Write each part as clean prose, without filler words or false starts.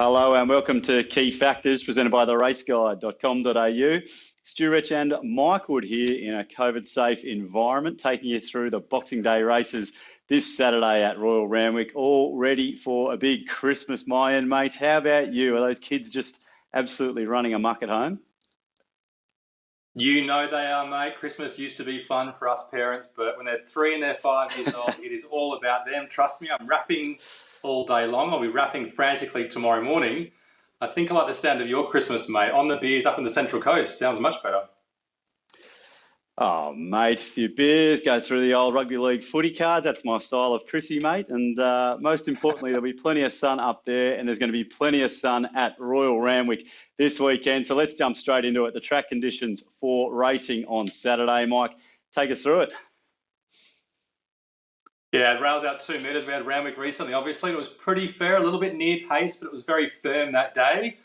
Hello and welcome to Key Factors presented by theraceguide.com.au. Stu Rich and Mike Wood here in a COVID-safe environment, taking you through the Boxing Day races this Saturday at Royal Randwick. All ready for a big Christmas, my end, mate. How about you? Are those kids just absolutely running amok at home? You know they are, mate. Christmas used to be fun for us parents, but when they're 3 and they're 5 years old, it is all about them. Trust me, I'm wrapping all day long. I'll be wrapping frantically tomorrow morning. I think I like the sound of your Christmas, mate. On the beers up in the Central Coast. Sounds much better. Oh, mate, a few beers, go through the old rugby league footy cards. That's my style of Chrissy, mate. And most importantly, there'll be plenty of sun up there, and there's going to be plenty of sun at Royal Randwick this weekend. So let's jump straight into it. The track conditions for racing on Saturday. Mike, take us through it. Yeah, it rails out 2 metres. We had Randwick recently, obviously. It was pretty fair, a little bit near pace, but it was very firm that day.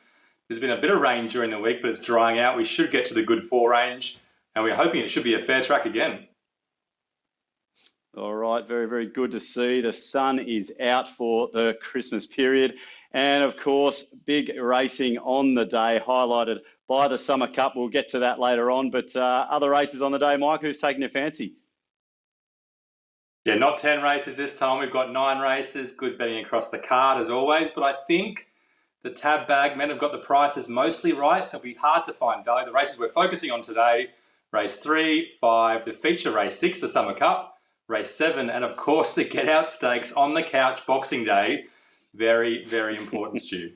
There's been a bit of rain during the week, but it's drying out. We should get to the good 4 range, and we're hoping it should be a fair track again. All right, very, very good to see. The sun is out for the Christmas period. And of course, big racing on the day, highlighted by the Summer Cup. We'll get to that later on. But other races on the day, Mike, who's taking your fancy? Yeah, not 10 races this time. We've got 9 races. Good betting across the card as always. But I think the tab bag men have got the prices mostly right, so it'll be hard to find value. The races we're focusing on today, race 3, 5, the feature race 6, the Summer Cup, race 7, and of course the Get Out Stakes on the couch Boxing Day. Very, very important, Stu.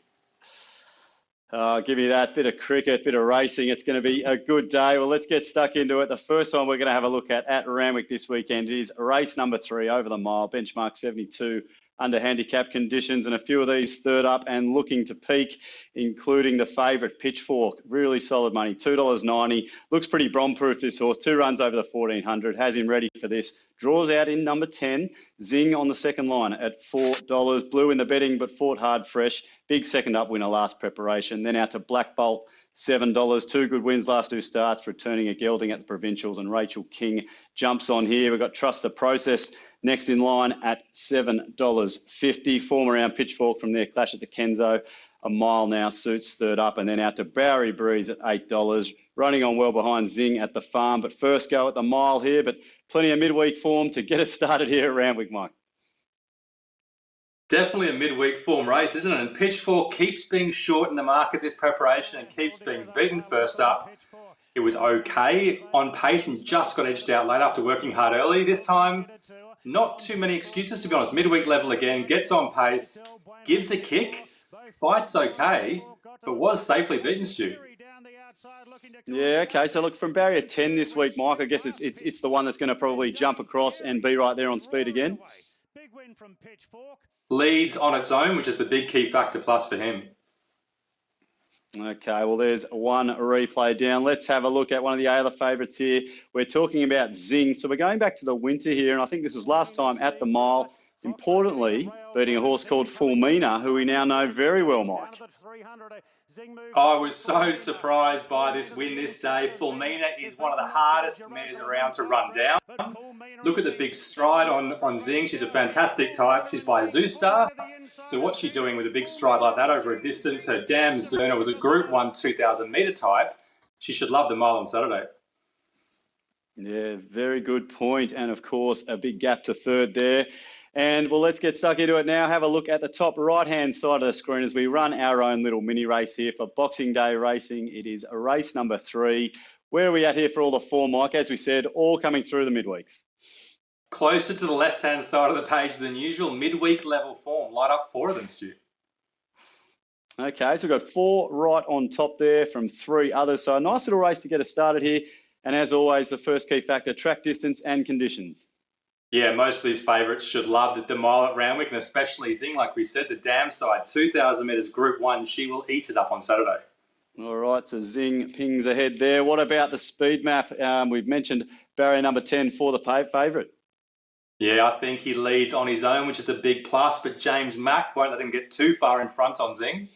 Give me that bit of cricket, bit of racing. It's going to be a good day. Well, let's get stuck into it. The first one we're going to have a look at Randwick this weekend is race number 3 over the mile, benchmark 72 under handicap conditions, and a few of these third up and looking to peak, including the favourite Pitchfork. Really solid money, $2.90. Looks pretty bomb-proof, this horse. 2 runs over the 1400. Has him ready for this. Draws out in number 10. Zing on the second line at $4. Blue in the betting, but fought hard fresh. Big second up winner last preparation. Then out to Black Bolt, $7. 2 good wins last 2 starts, returning a gelding at the Provincials, and Rachel King jumps on here. We've got Trust the Process next in line at $7.50. Form around Pitchfork from there, Clash at the Kenzo. A mile now suits third up, and then out to Bowery Breeze at $8. Running on well behind Zing at the Farm, but first go at the mile here, but plenty of midweek form to get us started here at Randwick, Mike. Definitely a midweek form race, isn't it? And Pitchfork keeps being short in the market this preparation and keeps being beaten first up. It was okay on pace and just got edged out late after working hard early. This time, not too many excuses, to be honest. Midweek level again, gets on pace, gives a kick, fights okay, but was safely beaten, Stu. Yeah, okay. So look, from barrier 10 this week, Mike, I guess it's the one that's going to probably jump across and be right there on speed again. Leads on its own, which is the big key factor plus for him. Okay, well, there's one replay down. Let's have a look at one of the other favourites here. We're talking about Zing. So we're going back to the winter here, and I think this was last time at the mile. Importantly, beating a horse called Fulmina, who we now know very well, Mike. I was so surprised by this win this day. Fulmina is one of the hardest mares around to run down. Look at the big stride on Zing. She's a fantastic type. She's by Zoostar. So what's she doing with a big stride like that over a distance? Her Dam Zerna was a Group 1 2,000 metre type. She should love the mile on Saturday. Yeah, very good point. And of course, a big gap to third there. And well, let's get stuck into it now. Have a look at the top right-hand side of the screen as we run our own little mini race here for Boxing Day racing. It is race number 3. Where are we at here for all the form, Mike? As we said, all coming through the midweeks. Closer to the left-hand side of the page than usual. Midweek level form. Light up 4 of them, Stu. Okay, so we've got 4 right on top there from 3 others. So a nice little race to get us started here. And as always, the first key factor, track distance and conditions. Yeah, most of these favourites should love the mile at Randwick, and especially Zing, like we said, the Dam side, 2,000 metres Group 1. She will eat it up on Saturday. All right, so Zing pings ahead there. What about the speed map? We've mentioned barrier number 10 for the favourite. Yeah, I think he leads on his own, which is a big plus, but James Mack won't let him get too far in front on Zing.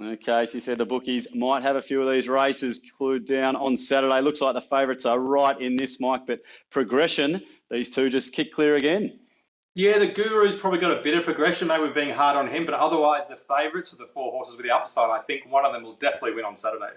Okay, so you said the bookies might have a few of these races clued down on Saturday. Looks like the favourites are right in this, Mike, but progression, these two just kick clear again. Yeah, the Guru's probably got a bit of progression. Maybe we're being hard on him, but otherwise the favourites of the 4 horses with the upside, I think one of them will definitely win on Saturday.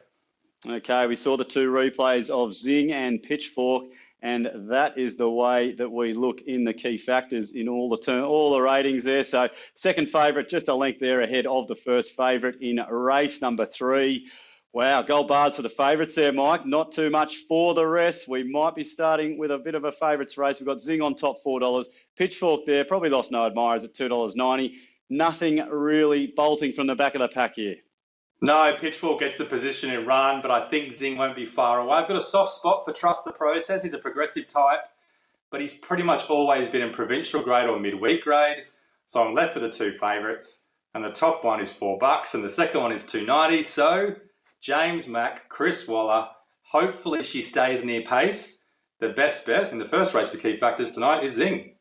Okay, we saw the two replays of Zing and Pitchfork, and that is the way that we look in the key factors in all the ratings there. So second favourite, just a length there ahead of the first favourite in race number 3. Wow, gold bars for the favourites there, Mike. Not too much for the rest. We might be starting with a bit of a favourites race. We've got Zing on top, $4. Pitchfork there, probably lost no admirers at $2.90. Nothing really bolting from the back of the pack here. No, Pitchfork gets the position in run, but I think Zing won't be far away. I've got a soft spot for Trust the Process. He's a progressive type, but he's pretty much always been in provincial grade or midweek grade. So I'm left with the two favourites, and the top one is $4, and the second one is $2.90. So James Mack, Chris Waller. Hopefully she stays near pace. The best bet in the first race for key factors tonight is Zing.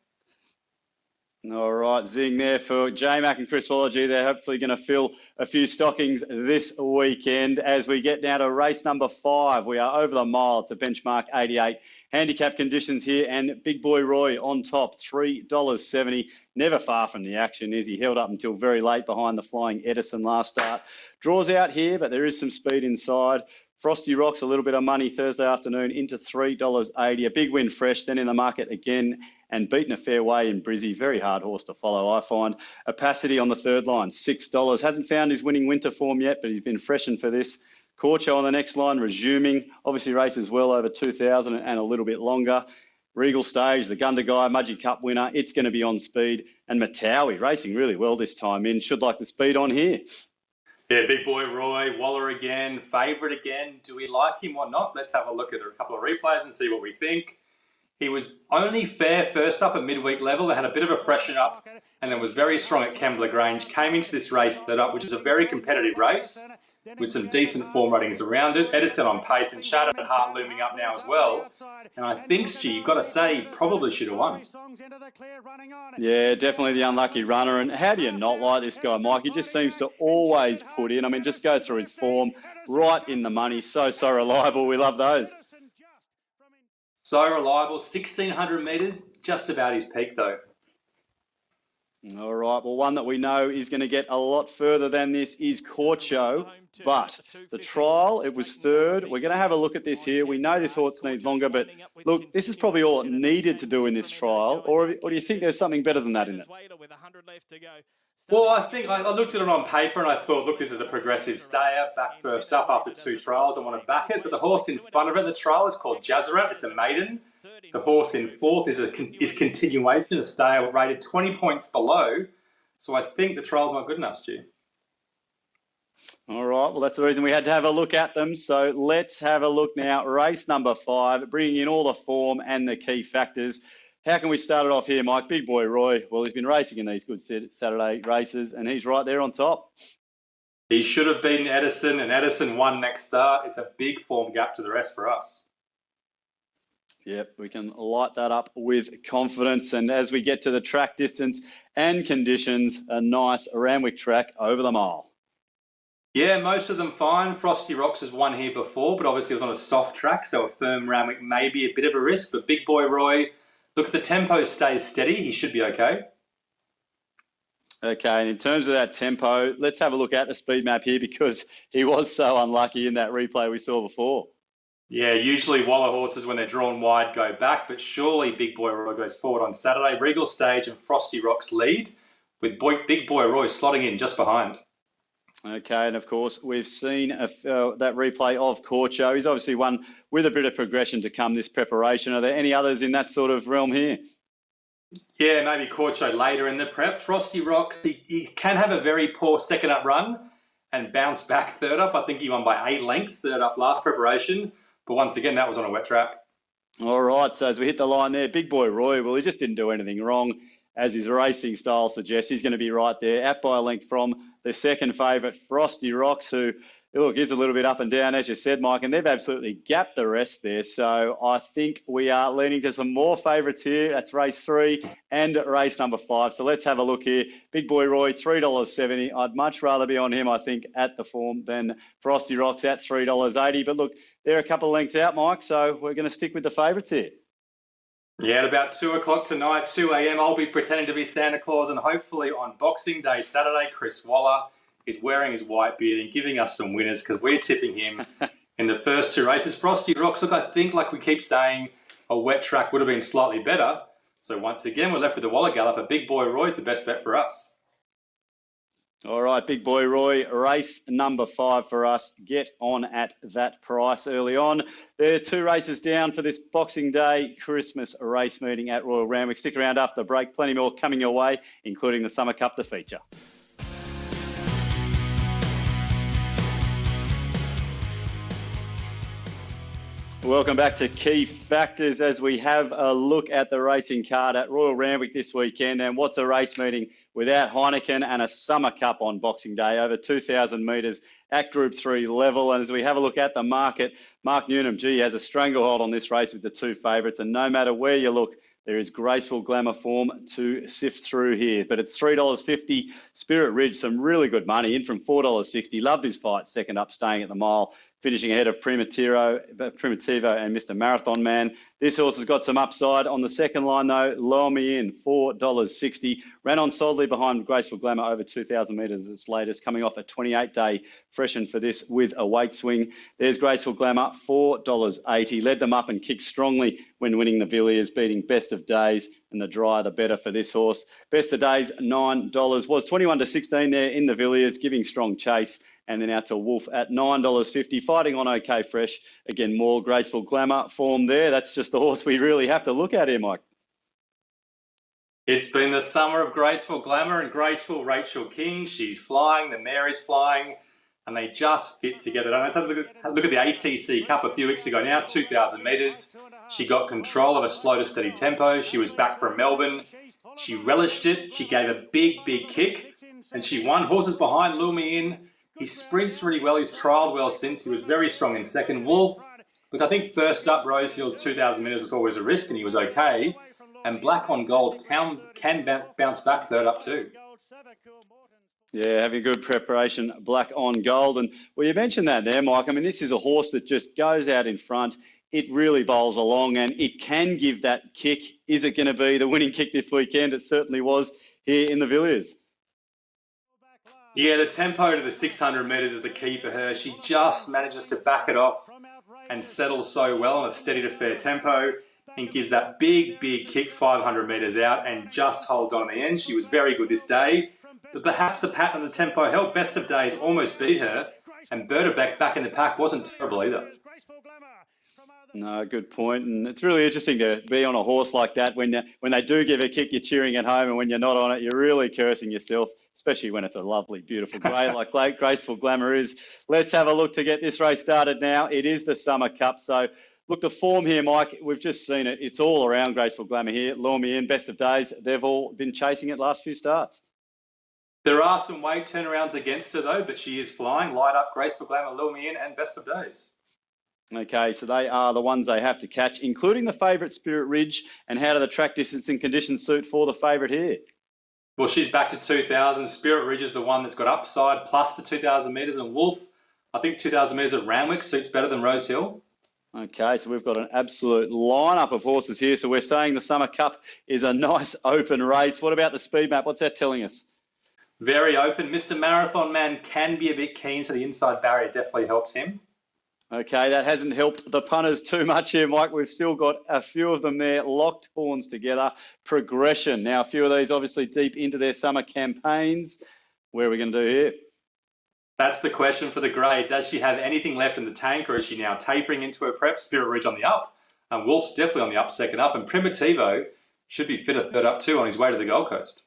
All right, Zing there for J-Mac and Chris Waller. They're hopefully going to fill a few stockings this weekend. As we get now to race number 5, we are over the mile to benchmark 88. Handicap conditions here, and Big Boy Roy on top, $3.70. Never far from the action, is he? Held up until very late behind the Flying Edison last start. Draws out here, but there is some speed inside. Frosty Rocks, a little bit of money Thursday afternoon into $3.80. A big win fresh, then in the market again and beaten a fair way in Brizzy. Very hard horse to follow, I find. Opacity on the third line, $6. Hasn't found his winning winter form yet, but he's been freshened for this. Corcho on the next line, resuming. Obviously races well over 2,000 and a little bit longer. Regal Stage, the Gunda Guy, Mudgee Cup winner. It's going to be on speed. And Matawi racing really well this time in. Should like the speed on here. Yeah, Big Boy Roy, Waller again, favourite again. Do we like him or not? Let's have a look at a couple of replays and see what we think. He was only fair first up at midweek level. They had a bit of a freshen up and then was very strong at Kembla Grange. Came into this race third up, which is a very competitive race with some decent form ratings around it. Edison on pace and Shattered Heart looming up now as well. And I think, Stu, you've got to say, he probably should have won. Yeah, definitely the unlucky runner. And how do you not like this guy, Mike? He just seems to always put in. I mean, just go through his form, right in the money. So reliable. We love those. So reliable, 1,600 metres, just about his peak though. All right, well, one that we know is going to get a lot further than this is Corcho, but the trial, it was third. We're going to have a look at this here. We know this horse needs longer, but look, this is probably all it needed to do in this trial, or do you think there's something better than that in it? Well, I think I looked at it on paper and I thought, look, this is a progressive stayer, back first up after 2 trials. I want to back it, but the horse in front of it in the trial is called Jazzarat. It's a maiden. The horse in fourth is Continuation, a stayer rated 20 points below. So I think the trial's not good enough, Stu. All right, well, that's the reason we had to have a look at them. So let's have a look now. Race number 5, bringing in all the form and the key factors. How can we start it off here, Mike? Big Boy Roy, well, he's been racing in these good Saturday races, and he's right there on top. He should have beaten Edison, and Edison won next start. It's a big form gap to the rest for us. Yep, we can light that up with confidence. And as we get to the track distance and conditions, a nice Randwick track over the mile. Yeah, most of them fine. Frosty Rocks has won here before, but obviously it was on a soft track, so a firm Randwick may be a bit of a risk. But Big Boy Roy, look, if the tempo stays steady, he should be okay. Okay, and in terms of that tempo, let's have a look at the speed map here because he was so unlucky in that replay we saw before. Yeah, usually Waller horses, when they're drawn wide, go back, but surely Big Boy Roy goes forward on Saturday. Regal Stage and Frosty Rocks lead, with Big Boy Roy slotting in just behind. Okay, and of course, we've seen that replay of Corcho. He's obviously won with a bit of progression to come this preparation. Are there any others in that sort of realm here? Yeah, maybe Corcho later in the prep. Frosty Rocks, he can have a very poor second up run and bounce back third up. I think he won by 8 lengths third up last preparation. But once again, that was on a wet track. All right, so as we hit the line there, Big Boy Roy, well, he just didn't do anything wrong. As his racing style suggests, he's going to be right there, out by a length from the second favourite, Frosty Rocks, who, look, is a little bit up and down, as you said, Mike, and they've absolutely gapped the rest there. So I think we are leaning to some more favourites here. That's race 3 and race number 5. So let's have a look here. Big Boy Roy, $3.70. I'd much rather be on him, I think, at the form than Frosty Rocks at $3.80. But look, they're a couple of lengths out, Mike, so we're going to stick with the favourites here. Yeah, at about 2 o'clock tonight, 2 a.m, I'll be pretending to be Santa Claus, and hopefully on Boxing Day, Saturday, Chris Waller is wearing his white beard and giving us some winners because we're tipping him in the first two races. Frosty Rocks, look, I think, like we keep saying, a wet track would have been slightly better. So once again, we're left with the Waller Gallop. A Big Boy Roy's the best bet for us. All right, Big Boy Roy, race number 5 for us. Get on at that price early on. There are 2 races down for this Boxing Day Christmas race meeting at Royal Randwick. Stick around after the break. Plenty more coming your way, including the Summer Cup, the feature. Welcome back to Key Factors as we have a look at the racing card at Royal Randwick this weekend. And what's a race meeting without Heineken and a Summer Cup on Boxing Day, over 2,000 metres at Group 3 level. And as we have a look at the market, Mark Newnham, has a stranglehold on this race with the 2 favourites. And no matter where you look, there is graceful glamour form to sift through here. But it's $3.50. Spirit Ridge, some really good money, in from $4.60. Loved his fight, second up, staying at the mile, finishing ahead of Primitivo and Mr. Marathon Man. This horse has got some upside. On the second line, though, Lower Me In, $4.60. Ran on solidly behind Graceful Glamour over 2,000 metres its latest, coming off a 28-day freshen for this with a weight swing. There's Graceful Glamour, $4.80. Led them up and kicked strongly when winning the Villiers, beating Best of Days, and the drier the better for this horse. Best of Days, $9. Was 21 to 16 there in the Villiers, giving strong chase. And then out to Wolf at $9.50, fighting on OK Fresh. Again, more Graceful Glamour form there. That's just the horse we really have to look at here, Mike. It's been the summer of Graceful Glamour and Graceful Rachel King. She's flying, the mare is flying, and they just fit together. Let's have a look at the ATC Cup a few weeks ago now, 2,000 metres. She got control of a slow to steady tempo. She was back from Melbourne. She relished it. She gave a big kick, and she won. Horses behind, Lure Me In. He sprints really well. He's trialled well since. He was very strong in second. Wolf, look, I think first up, Rosehill, 2,000 metres was always a risk, and he was okay. And Black on Gold can bounce back third up too. Yeah, having good preparation, Black on Gold. And well, you mentioned that there, Mike. I mean, this is a horse that just goes out in front. It really bowls along, and it can give that kick. Is it going to be the winning kick this weekend? It certainly was here in the Villiers. Yeah, the tempo to the 600 metres is the key for her. She just manages to back it off and settle so well on a steady to fair tempo, and gives that big kick 500 metres out and just holds on in the end. She was very good this day. But perhaps the pattern of the tempo helped. Best of Days almost beat her, and Berterbeck back in the pack wasn't terrible either. No, good point. And it's really interesting to be on a horse like that. When they do give a kick, you're cheering at home, and when you're not on it, you're really cursing yourself, especially when it's a lovely, beautiful grey like Graceful Glamour is. Let's have a look to get this race started now. It is the Summer Cup. So, look, the form here, Mike, we've just seen it. It's all around Graceful Glamour here. Lure Me In, Best of Days. They've all been chasing it last few starts. There are some weight turnarounds against her, though, but she is flying. Light Up, Graceful Glamour, Lure Me In, and Best of Days. Okay, so they are the ones they have to catch, including the favourite Spirit Ridge. And how do the track distance and conditions suit for the favourite here? Well, she's back to 2,000. Spirit Ridge is the one that's got upside, plus to 2,000 metres. And Wolf, I think 2,000 metres at Randwick suits better than Rosehill. Okay, so we've got an absolute lineup of horses here. So we're saying the Summer Cup is a nice open race. What about the speed map? What's that telling us? Very open. Mr. Marathon Man can be a bit keen, so the inside barrier definitely helps him. Okay, that hasn't helped the punters too much here, Mike. We've still got a few of them there, locked horns together. Progression. Now, a few of these obviously deep into their summer campaigns. Where are we going to do here? That's the question for the grade. Does she have anything left in the tank, or is she now tapering into her prep? Spirit Ridge on the up. And Wolf's definitely on the up, second up. And Primitivo should be fit a third up too on his way to the Gold Coast.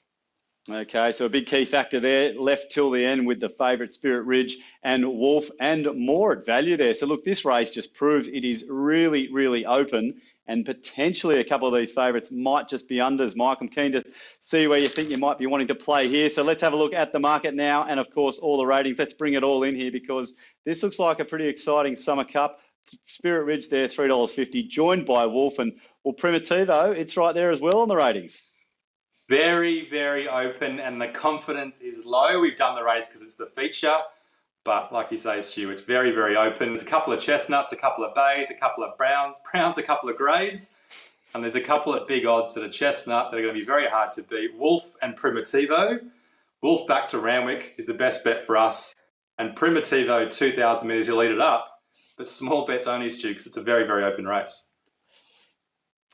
Okay, so a big key factor there, left till the end with the favourite Spirit Ridge and Wolf, and more at value there. So look, this race just proves it is really, really open, and potentially a couple of these favourites might just be unders. Mike, I'm keen to see where you think you might be wanting to play here. So let's have a look at the market now, and of course all the ratings. Let's bring it all in here, because this looks like a pretty exciting Summer Cup. Spirit Ridge there, $3.50, joined by Wolf, and well, Primitivo, it's right there as well on the ratings. Very, very open, and the confidence is low. We've done the race because it's the feature, but like you say, Stu, it's very, very open. There's a couple of chestnuts, a couple of bays, a couple of browns, a couple of greys. And there's a couple of big odds that are chestnut that are going to be very hard to beat. Wolf and Primitivo. Wolf back to Randwick is the best bet for us. And Primitivo, 2,000 metres, he'll eat it up. But small bets only, Stu, because it's a very, very open race.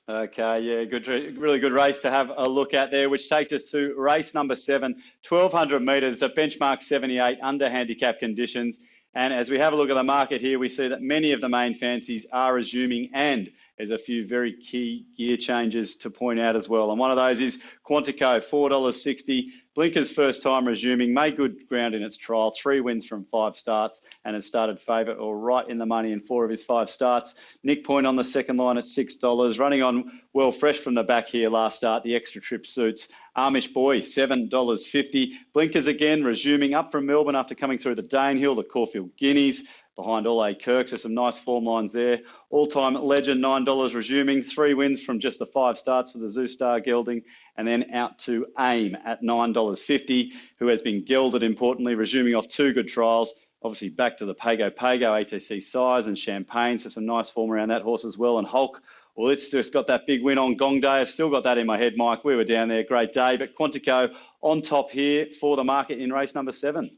Okay, yeah, good, really good race to have a look at there, which takes us to race number 7, 1,200 metres, a benchmark 78 under handicap conditions. And as we have a look at the market here, we see that many of the main fancies are resuming, and there's a few very key gear changes to point out as well. And one of those is Quantico, $4.60. Blinker's first time resuming, made good ground in its trial, 3 wins from 5 starts, and has started favourite or right in the money in 4 of his 5 starts. Nick Point on the second line at $6, running on well fresh from the back here last start. The extra trip suits. Amish Boy, $7.50. Blinkers again resuming up from Melbourne after coming through the Danehill, the Caulfield Guineas. Behind All A Kirk, so some nice form lines there. All-time legend, $9 resuming, 3 wins from just the 5 starts for the Zoo Star gelding, and then out to AIM at $9.50, who has been gelded importantly, resuming off 2 good trials. Obviously back to the Pago ATC size and Champagne, so some nice form around that horse as well. And Hulk, well, it's just got that big win on Gong Day. I've still got that in my head, Mike. We were down there, great day. But Quantico on top here for the market in race number 7.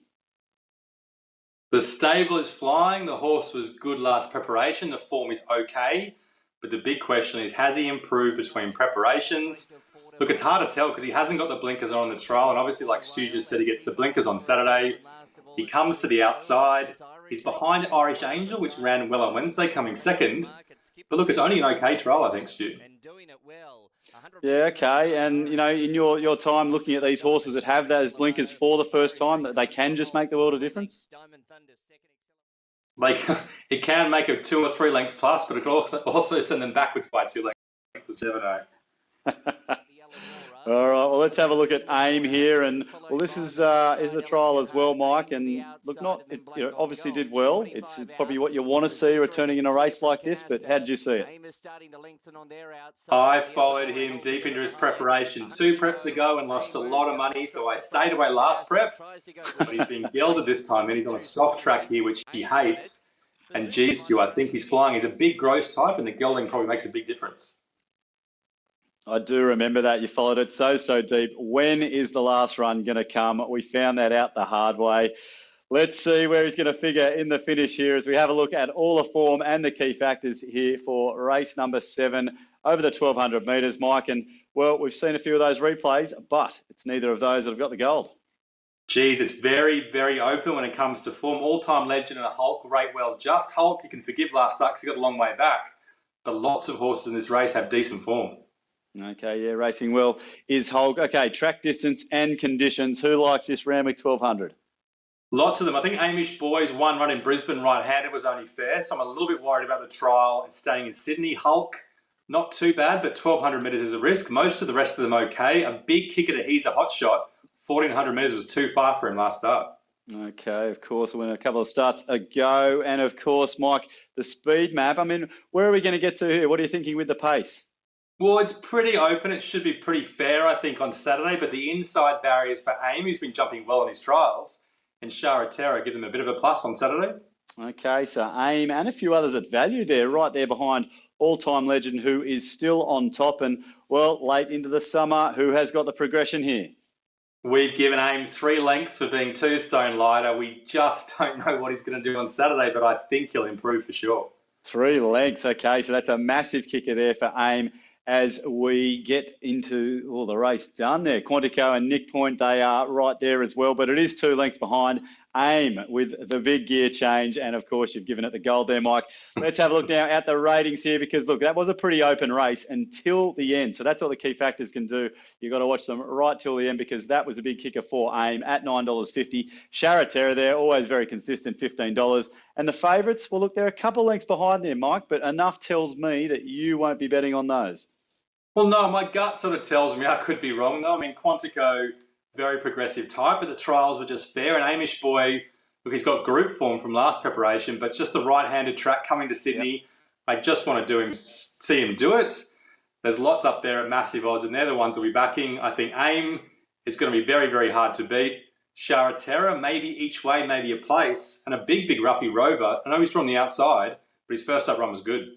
The stable is flying. The horse was good last preparation. The form is okay. But the big question is, has he improved between preparations? Look, it's hard to tell because he hasn't got the blinkers on the trial. And obviously, like Stu just said, he gets the blinkers on Saturday. He comes to the outside. He's behind Irish Angel, which ran well on Wednesday, coming second. But look, it's only an okay trial, I think, Stu. Yeah, okay. And, you know, in your time looking at these horses that have those blinkers for the first time, that they can just make the world of difference? Like, it can make a 2 or 3 lengths plus, but it could also send them backwards by 2 lengths. You never know. All right, well, let's have a look at AIM here. And, well, this is a trial as well, Mike. And, look, it obviously did well. It's probably what you want to see returning in a race like this, but how did you see it? I followed him deep into his preparation 2 preps ago and lost a lot of money, so I stayed away last prep. But he's been gelded this time, and he's on a soft track here, which he hates. And geez, Stu, I think he's flying. He's a big gross type, and the gelding probably makes a big difference. I do remember that. You followed it so deep. When is the last run going to come? We found that out the hard way. Let's see where he's going to figure in the finish here as we have a look at all the form and the key factors here for race number 7 over the 1,200 metres, Mike. And, well, we've seen a few of those replays, but it's neither of those that have got the gold. Geez, it's very, very open when it comes to form. All-time legend and a Hulk rate well. Just Hulk, you can forgive last start because he got a long way back. But lots of horses in this race have decent form. Okay, yeah, racing well is Hulk. Okay, track distance and conditions. Who likes this Randwick 1,200? Lots of them. I think Amish Boy's 1 run in Brisbane right-handed was only fair, so I'm a little bit worried about the trial and staying in Sydney. Hulk, not too bad, but 1,200 metres is a risk. Most of the rest of them okay. A big kicker to He's a Hot Shot. 1,400 metres was too far for him last start. Okay, of course, we're a couple of starts ago. And, of course, Mike, the speed map. I mean, where are we going to get to here? What are you thinking with the pace? Well, it's pretty open. It should be pretty fair, I think, on Saturday. But the inside barriers for AIM, who's been jumping well in his trials, and Shara Terra give them a bit of a plus on Saturday. Okay, so AIM and a few others at value there, right there behind all-time legend, who is still on top. And, well, late into the summer, who has got the progression here? We've given AIM 3 lengths for being 2 stone lighter. We just don't know what he's going to do on Saturday, but I think he'll improve for sure. 3 lengths, okay, so that's a massive kicker there for AIM. As we get into all the race done there. Quantico and Nick Point, they are right there as well, but it is 2 lengths behind AIM with the big gear change. And, of course, you've given it the gold there, Mike. Let's have a look now at the ratings here because, look, that was a pretty open race until the end. So that's what the key factors can do. You've got to watch them right till the end because that was a big kicker for AIM at $9.50. Shara Terra there, always very consistent, $15. And the favourites, well, look, they're a couple lengths behind there, Mike, but enough tells me that you won't be betting on those. Well, no, my gut sort of tells me I could be wrong, though. I mean, Quantico, very progressive type, but the trials were just fair. And Amish Boy, look, he's got group form from last preparation, but just the right-handed track coming to Sydney. Yep. I just want to see him do it. There's lots up there at massive odds, and they're the ones that we're backing. I think AIM is going to be very, very hard to beat. Shara Terra, maybe each way, maybe a place, and a big, big roughy Rover. I know he's drawn the outside, but his first up run was good.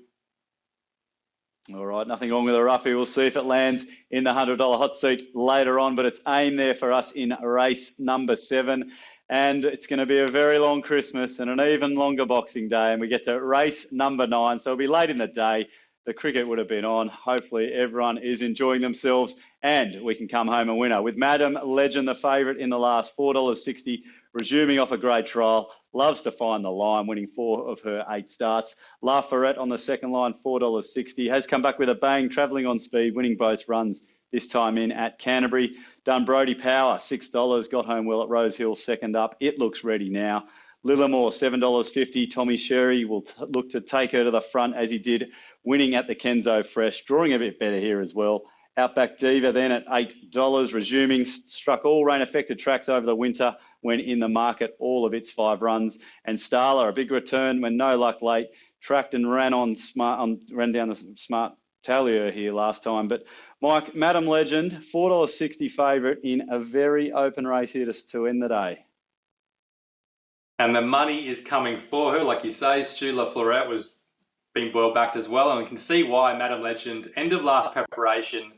All right, nothing wrong with a roughie. We'll see if it lands in the $100 hot seat later on, but it's aim there for us in race number 7. And it's going to be a very long Christmas and an even longer Boxing Day. And we get to race number 9, so it'll be late in the day. The cricket would have been on. Hopefully everyone is enjoying themselves and we can come home a winner. With Madam Legend, the favourite in the last, $4.60, resuming off a great trial. Loves to find the line, winning 4 of her 8 starts. La Ferrette on the second line, $4.60. Has come back with a bang, travelling on speed, winning both runs, this time in at Canterbury. Done Brody Power, $6. Got home well at Rose Hill, second up. It looks ready now. Lillamore, $7.50. Tommy Sherry will look to take her to the front as he did, winning at the Kenzo Fresh, drawing a bit better here as well. Outback Diva then at $8, resuming, struck all rain-affected tracks over the winter when in the market, all of its 5 runs. And Starla, a big return when no luck late, tracked and ran down the smart Talier here last time. But Mike, Madam Legend, $4.60 favourite in a very open race here to end the day. And the money is coming for her. Like you say, Stu La Florette was being well backed as well. And we can see why Madam Legend, end of last preparation,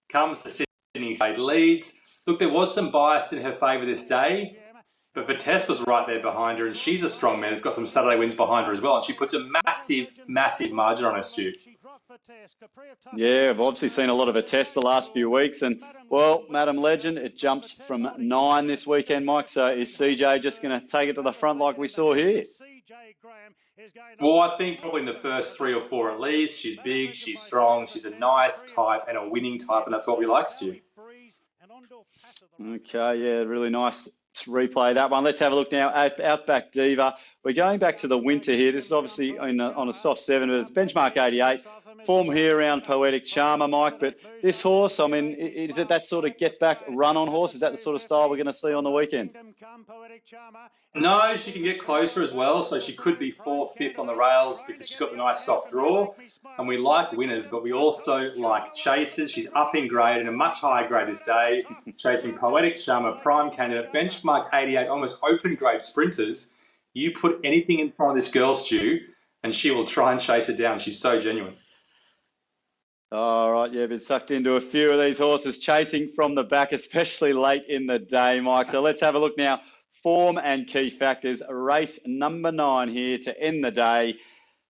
comes to Sydney State leads. Look, there was some bias in her favour this day, but Vitesse was right there behind her, and she's a strong man. It's got some Saturday wins behind her as well, and she puts a massive, massive margin on her, Stu. Yeah, I've obviously seen a lot of Vitesse the last few weeks, and, well, Madam Legend, it jumps from 9 this weekend, Mike, so is CJ just going to take it to the front like we saw here? Well, I think probably in the first 3 or 4 at least. She's big, she's strong, she's a nice type and a winning type, and that's what we like, Stu. Okay, yeah, really nice to replay that one. Let's have a look now at Outback Diva. We're going back to the winter here. This is obviously on a soft 7, but it's benchmark 88. Form here around Poetic Charmer, Mike. But this horse, I mean, is it that sort of get-back run-on horse? Is that the sort of style we're going to see on the weekend? No, she can get closer as well, so she could be 4th, 5th on the rails because she's got the nice soft draw. And we like winners, but we also like chasers. She's up in grade and a much higher grade this day, chasing Poetic Charmer, prime candidate, benchmark 88, almost open grade sprinters. You put anything in front of this girl, Stu, and she will try and chase it down. She's so genuine. All right, yeah, been sucked into a few of these horses chasing from the back, especially late in the day, Mike. So let's have a look now. Form and key factors. Race number 9 here to end the day.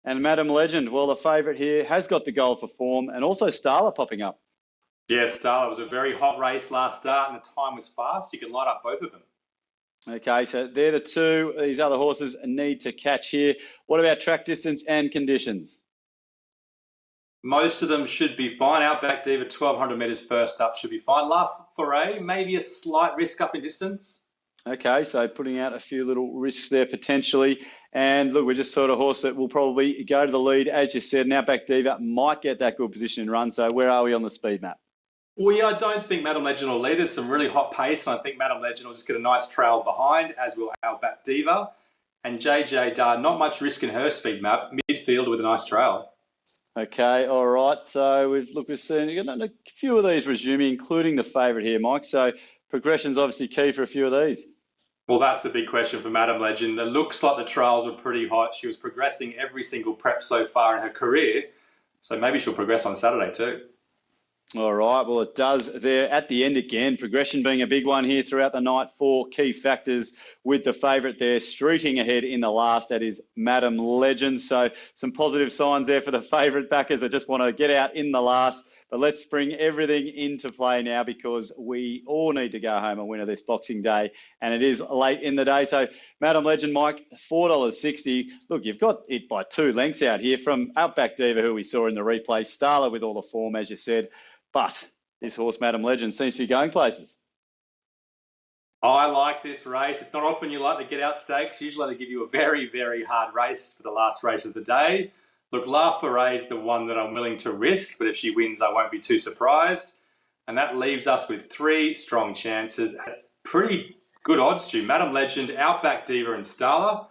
And Madam Legend, well, the favourite here has got the goal for form, and also Starla popping up. Yeah, Starla was a very hot race last start, and the time was fast. You can light up both of them. Okay, so they're the 2 these other horses need to catch here. What about track distance and conditions? Most of them should be fine. Outback Diva, 1,200 metres first up, should be fine. La Foray, maybe a slight risk up in distance. Okay, so putting out a few little risks there potentially. And look, we're just sort of horse that will probably go to the lead, as you said. And Outback Diva might get that good position and run. So where are we on the speed map? Well, yeah, I don't think Madam Legend will lead. There's some really hot pace, and I think Madam Legend will just get a nice trail behind, as will Outback Diva. And JJ Dar, not much risk in her speed map, midfield with a nice trail. Okay, all right. So we've seen a few of these resuming, including the favourite here, Mike. So progression's obviously key for a few of these. Well, that's the big question for Madam Legend. It looks like the trials were pretty hot. She was progressing every single prep so far in her career, so maybe she'll progress on Saturday too. All right, well, it does there at the end again. Progression being a big one here throughout the night. 4 key factors with the favourite there, streeting ahead in the last. That is Madam Legend. So some positive signs there for the favourite backers that just want to get out in the last. But let's bring everything into play now because we all need to go home and win this Boxing Day. And it is late in the day. So Madam Legend, Mike, $4.60. Look, you've got it by 2 lengths out here from Outback Diva, who we saw in the replay. Starla with all the form, as you said. But this horse, Madam Legend, seems to be going places. I like this race. It's not often you like the get-out stakes. Usually they give you a very, very hard race for the last race of the day. Look, La Foray is the one that I'm willing to risk, but if she wins, I won't be too surprised. And that leaves us with 3 strong chances at pretty good odds to Madam Legend, Outback Diva and Starla.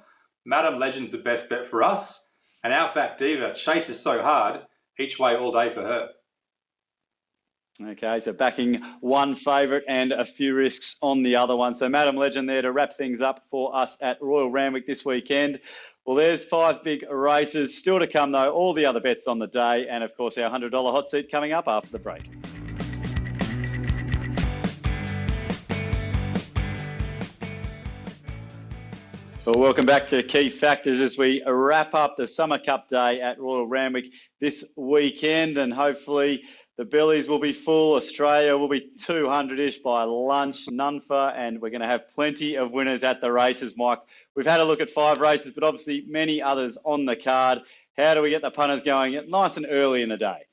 Madam Legend's the best bet for us. And Outback Diva chases so hard, each way all day for her. Okay, so backing one favourite and a few risks on the other one. So Madam Legend there to wrap things up for us at Royal Randwick this weekend. Well, there's 5 big races still to come, though. All the other bets on the day, and of course, our $100 hot seat coming up after the break. Well, welcome back to Key Factors as we wrap up the Summer Cup Day at Royal Randwick this weekend, and hopefully the bellies will be full. Australia will be 200-ish by lunch, Nunfa, and we're going to have plenty of winners at the races, Mike. We've had a look at 5 races, but obviously many others on the card. How do we get the punters going nice and early in the day?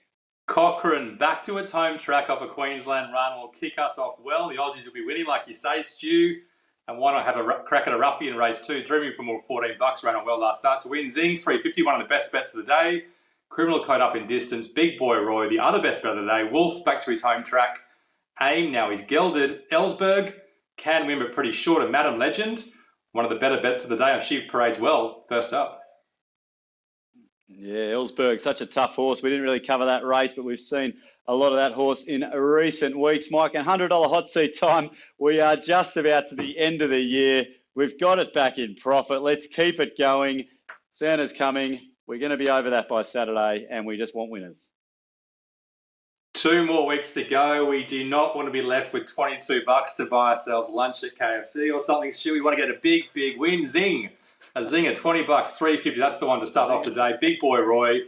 Cochrane, back to its home track off a Queensland run, will kick us off well. The Aussies will be winning, like you say, Stu. And why not have a crack at a roughie in race 2? Dreaming for more $14, ran on well last start to win. Zing, 350, one of the best bets of the day. Criminal Code up in distance. Big Boy Roy, the other best bet of the day. Wolf back to his home track. Aim, now he's gelded. Ellsberg can win, but pretty short of Madam Legend. One of the better bets of the day, and she parades well first up. Yeah, Ellsberg, such a tough horse. We didn't really cover that race, but we've seen a lot of that horse in recent weeks. Mike, and $100 hot seat time. We are just about to the end of the year. We've got it back in profit. Let's keep it going. Santa's coming. We're going to be over that by Saturday, and we just want winners. 2 more weeks to go. We do not want to be left with $22 to buy ourselves lunch at KFC or something, Stu. We want to get a big, big win. Zing. A zinger, $20, $350. That's the one to start off the day. Big Boy Roy,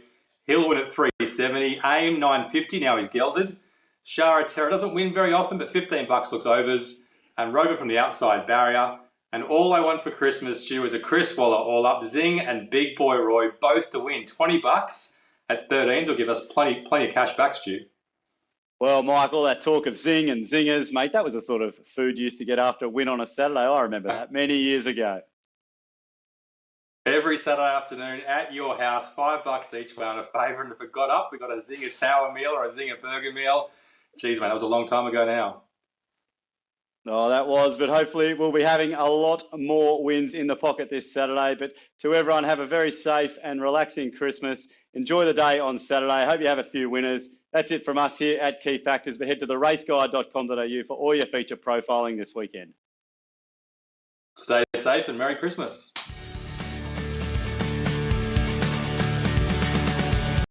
he'll win at $370. Aim, $950. Now he's gelded. Shara Terra doesn't win very often, but $15 looks overs. And Rover from the outside barrier. And all I want for Christmas, Stu, is a Chris Waller all up. Zing and Big Boy Roy both to win. $20 at 13s will give us plenty of cash back, Stu. Well, Mike, all that talk of zing and zingers, mate, that was the sort of food you used to get after a win on a Saturday. I remember that many years ago. Every Saturday afternoon at your house, $5 each way on a favourite. And if it got up, we got a Zinger Tower meal or a Zinger Burger meal. Geez, mate, that was a long time ago now. Oh, that was, but hopefully we'll be having a lot more wins in the pocket this Saturday. But to everyone, have a very safe and relaxing Christmas. Enjoy the day on Saturday. I hope you have a few winners. That's it from us here at Key Factors. But head to theraceguide.com.au for all your feature profiling this weekend. Stay safe and Merry Christmas.